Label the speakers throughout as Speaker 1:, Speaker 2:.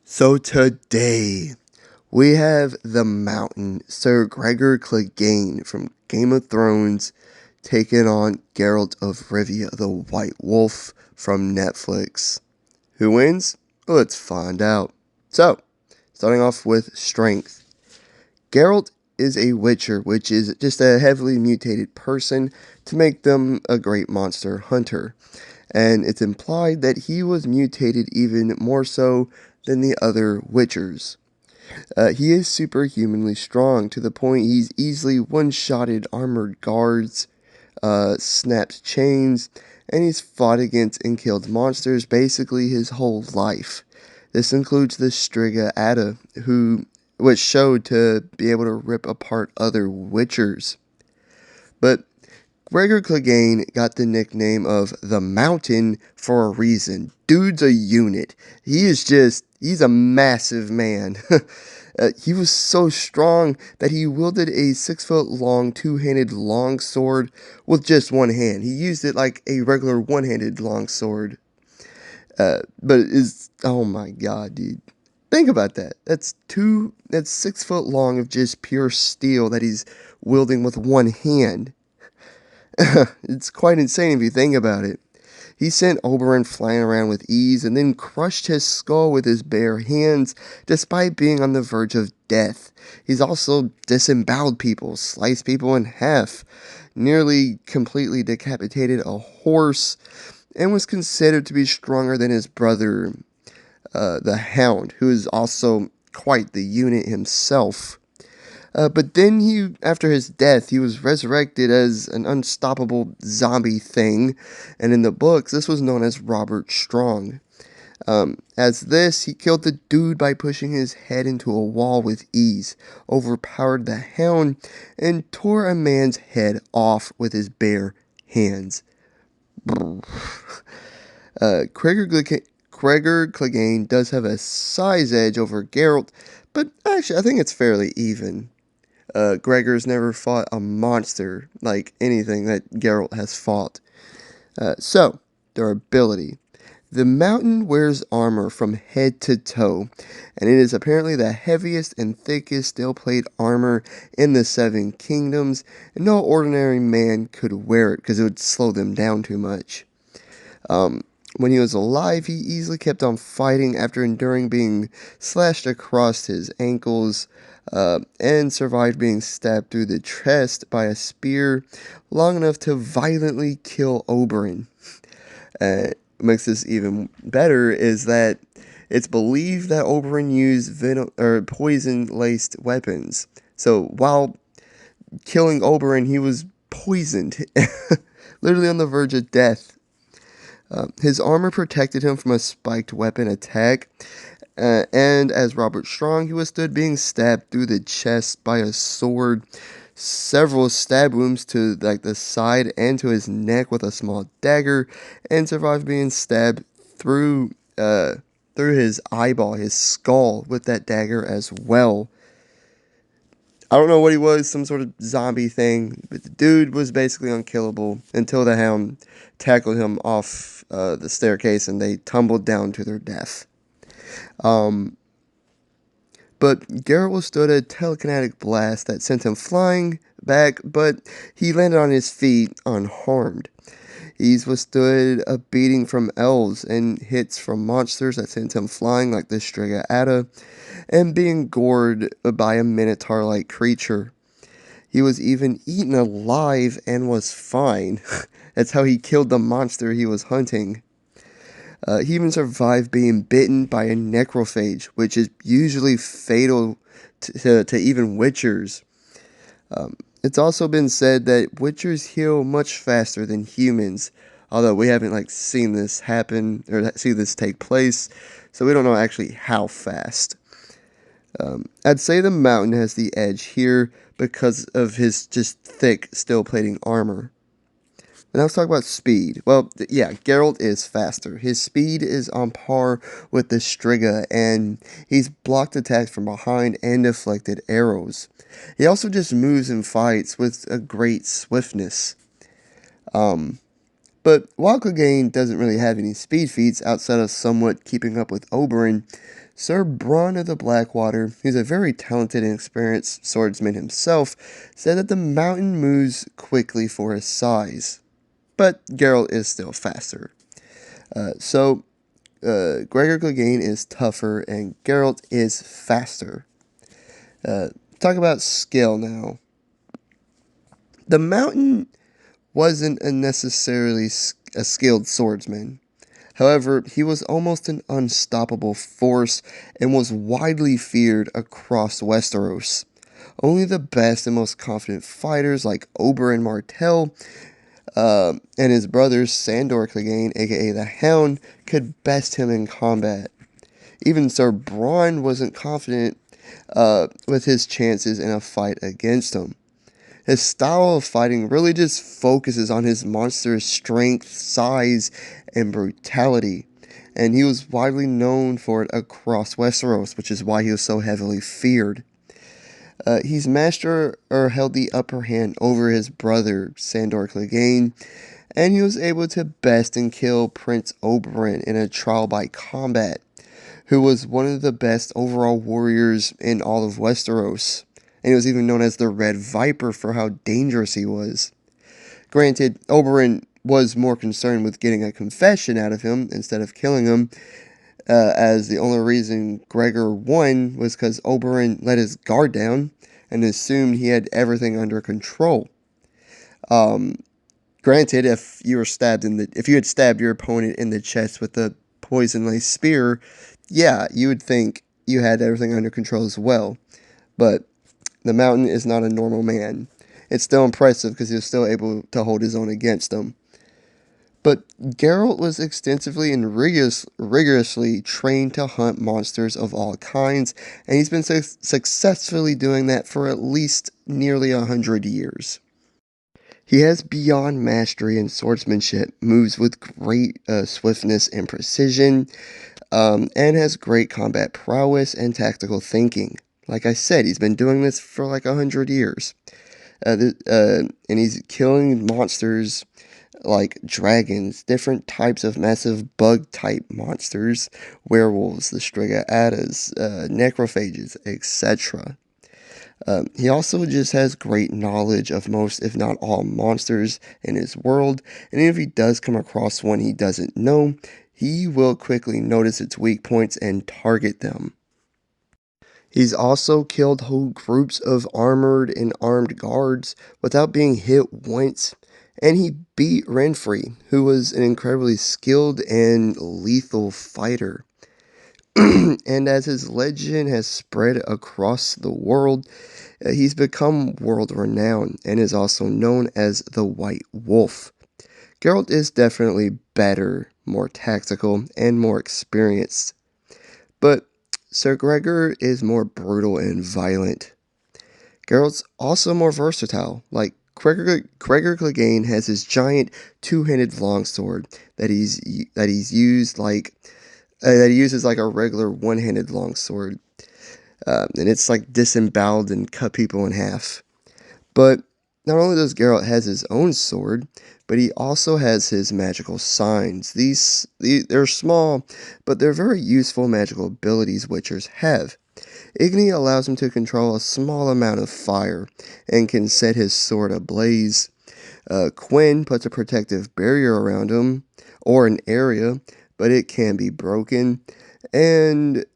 Speaker 1: So today we have the Mountain, Sir Gregor Clegane from Game of Thrones, taking on Geralt of Rivia, the White Wolf from Netflix. Who wins? Let's find out. So, starting off with strength. Geralt is a witcher, which is just a heavily mutated person to make them a great monster hunter. And it's implied that he was mutated even more so than the other witchers. He is superhumanly strong to the point he's easily one-shotted armored guards, snapped chains, and he's fought against and killed monsters basically his whole life. This includes the Striga Ada, who was showed to be able to rip apart other witchers. But Gregor Clegane got the nickname of the Mountain for a reason. Dude's a unit. He's a massive man. He was so strong that he wielded a 6 foot long two-handed longsword with just one hand. He used it like a regular one-handed longsword. Oh my god, dude. Think about that. That's 6 foot long of just pure steel that he's wielding with one hand. It's quite insane if you think about it. He sent Oberyn flying around with ease and then crushed his skull with his bare hands despite being on the verge of death. He's also disemboweled people, sliced people in half, nearly completely decapitated a horse, and was considered to be stronger than his brother, the Hound, who is also quite the unit himself. But then after his death, he was resurrected as an unstoppable zombie thing, and in the books, this was known as Robert Strong. He killed the dude by pushing his head into a wall with ease, overpowered the Hound, and tore a man's head off with his bare hands. Gregor Clegane does have a size edge over Geralt, but actually, I think it's fairly even. Gregor's never fought a monster like anything that Geralt has fought. Durability. The Mountain wears armor from head to toe, and it is apparently the heaviest and thickest steel-plate armor in the Seven Kingdoms, and no ordinary man could wear it because it would slow them down too much. When he was alive, he easily kept on fighting after enduring being slashed across his ankles, and survived being stabbed through the chest by a spear long enough to violently kill Oberyn. What makes this even better is that it's believed that Oberyn used poison-laced weapons. So while killing Oberyn, he was poisoned, literally on the verge of death. His armor protected him from a spiked weapon attack, and as Robert Strong, he withstood being stabbed through the chest by a sword, several stab wounds to the side and to his neck with a small dagger, and survived being stabbed through his eyeball, his skull, with that dagger as well. I don't know what he was, some sort of zombie thing, but the dude was basically unkillable until the Hound tackled him off the staircase and they tumbled down to their death. But Geralt withstood a telekinetic blast that sent him flying back, but he landed on his feet unharmed. He's withstood a beating from elves and hits from monsters that sent him flying like the Striga Ada, and being gored by a minotaur-like creature. He was even eaten alive and was fine. That's how he killed the monster he was hunting. He even survived being bitten by a necrophage, which is usually fatal to even witchers. It's also been said that witchers heal much faster than humans, although we haven't seen this happen or see this take place, so we don't know actually how fast. I'd say the Mountain has the edge here because of his just thick steel plating armor. Now let's talk about speed. Well, yeah, Geralt is faster. His speed is on par with the Striga, and he's blocked attacks from behind and deflected arrows. He also just moves and fights with a great swiftness. But while Clegane doesn't really have any speed feats outside of somewhat keeping up with Oberyn, Sir Bronn of the Blackwater, who's a very talented and experienced swordsman himself, said that the mountain moves quickly for his size. But Geralt is still faster. Gregor Clegane is tougher and Geralt is faster. Uh, Talk about skill now. The mountain wasn't a necessarily a skilled swordsman. However, he was almost an unstoppable force and was widely feared across Westeros. Only the best and most confident fighters like Oberyn Martell and his brother Sandor Clegane, aka the Hound, could best him in combat. Even Sir Bronn wasn't confident with his chances in a fight against him. His style of fighting really just focuses on his monster's strength, size, and brutality. And he was widely known for it across Westeros, which is why he was so heavily feared. He's mastered or held the upper hand over his brother, Sandor Clegane, and he was able to best and kill Prince Oberyn in a trial by combat, who was one of the best overall warriors in all of Westeros. And he was even known as the Red Viper for how dangerous he was. Granted, Oberyn was more concerned with getting a confession out of him instead of killing him, as the only reason Gregor won was because Oberyn let his guard down and assumed he had everything under control. Granted, if you had stabbed your opponent in the chest with a poison-laced spear, yeah, you would think you had everything under control as well. But the Mountain is not a normal man. It's still impressive because he was still able to hold his own against him. But Geralt was extensively and rigorously trained to hunt monsters of all kinds, and he's been successfully doing that for at least nearly 100 years. He has beyond mastery in swordsmanship, moves with great swiftness and precision, and has great combat prowess and tactical thinking. Like I said, he's been doing this for like 100 years. And he's killing monsters like dragons, different types of massive bug-type monsters, werewolves, the Striga Addas, necrophages, etc. He also just has great knowledge of most, if not all, monsters in his world, and if he does come across one he doesn't know, he will quickly notice its weak points and target them. He's also killed whole groups of armored and armed guards without being hit once, and he beat Renfrey, who was an incredibly skilled and lethal fighter. And as his legend has spread across the world, he's become world renowned and is also known as the White Wolf. Geralt is definitely better, more tactical, and more experienced. But Sir Gregor is more brutal and violent. Geralt's also more versatile. Like Gregor Clegane has his giant two-handed longsword that he uses like a regular one-handed longsword, and it's like disemboweled and cut people in half. But not only does Geralt has his own sword, but he also has his magical signs. They're small, but they're very useful magical abilities Witchers have. Igni allows him to control a small amount of fire and can set his sword ablaze. Quinn puts a protective barrier around him, or an area, but it can be broken. And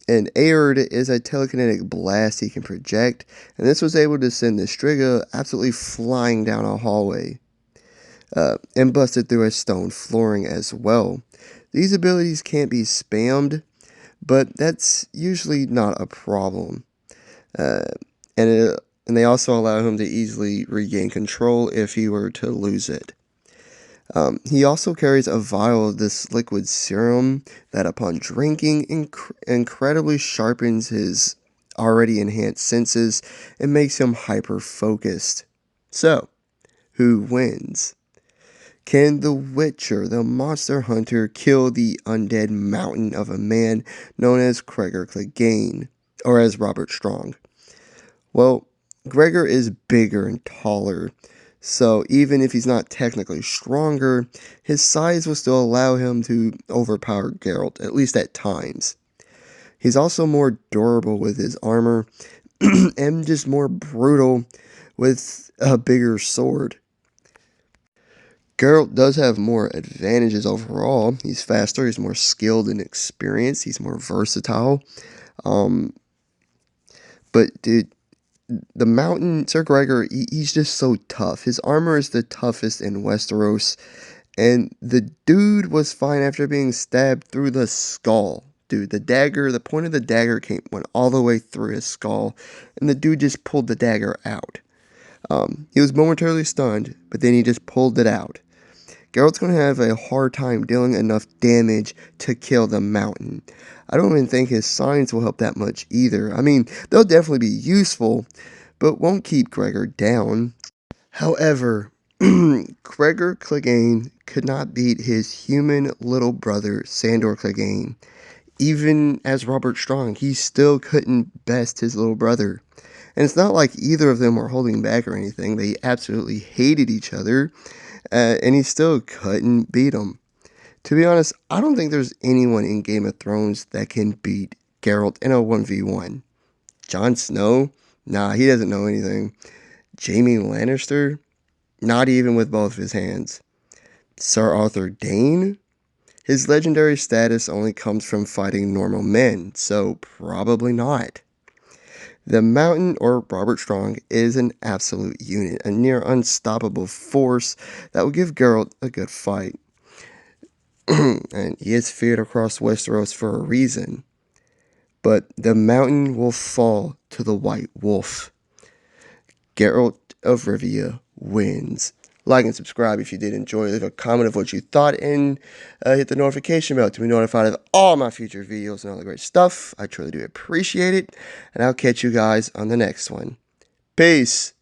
Speaker 1: Aird is a telekinetic blast he can project, and this was able to send the Striga absolutely flying down a hallway, and busted through a stone flooring as well. These abilities can't be spammed, but that's usually not a problem. Uh, and they also allow him to easily regain control if he were to lose it. He also carries a vial of this liquid serum that, upon drinking, incredibly sharpens his already enhanced senses and makes him hyper focused. So, who wins? Can the Witcher, the monster hunter, kill the undead mountain of a man known as Gregor Clegane, or as Robert Strong? Well, Gregor is bigger and taller, So even if he's not technically stronger, his size will still allow him to overpower Geralt, at least at times. He's also more durable with his armor and just more brutal with a bigger sword. Geralt does have more advantages overall. He's faster, he's more skilled and experienced, he's more versatile. Um, but dude, the mountain, Sir Gregor, he's just so tough. His armor is the toughest in Westeros, and the dude was fine after being stabbed through the skull. Dude, the point of the dagger went all the way through his skull, and the dude just pulled the dagger out. He was momentarily stunned, but then he just pulled it out. Geralt's going to have a hard time dealing enough damage to kill the mountain. I don't even think his signs will help that much either. I mean, they'll definitely be useful, but won't keep Gregor down. However, Gregor Clegane could not beat his human little brother, Sandor Clegane. Even as Robert Strong, he still couldn't best his little brother. And it's not like either of them were holding back or anything. They absolutely hated each other, and he still couldn't beat him. To be honest, I don't think there's anyone in Game of Thrones that can beat Geralt in a 1v1. Jon Snow? Nah, he doesn't know anything. Jaime Lannister? Not even with both of his hands. Sir Arthur Dayne? His legendary status only comes from fighting normal men, so probably not. The Mountain, or Robert Strong, is an absolute unit, a near unstoppable force that will give Geralt a good fight. And he is feared across Westeros for a reason. But the Mountain will fall to the White Wolf. Geralt of Rivia wins. Like and subscribe if you did enjoy. Leave a comment of what you thought and hit the notification bell to be notified of all my future videos and all the great stuff. I truly do appreciate it. And I'll catch you guys on the next one. Peace.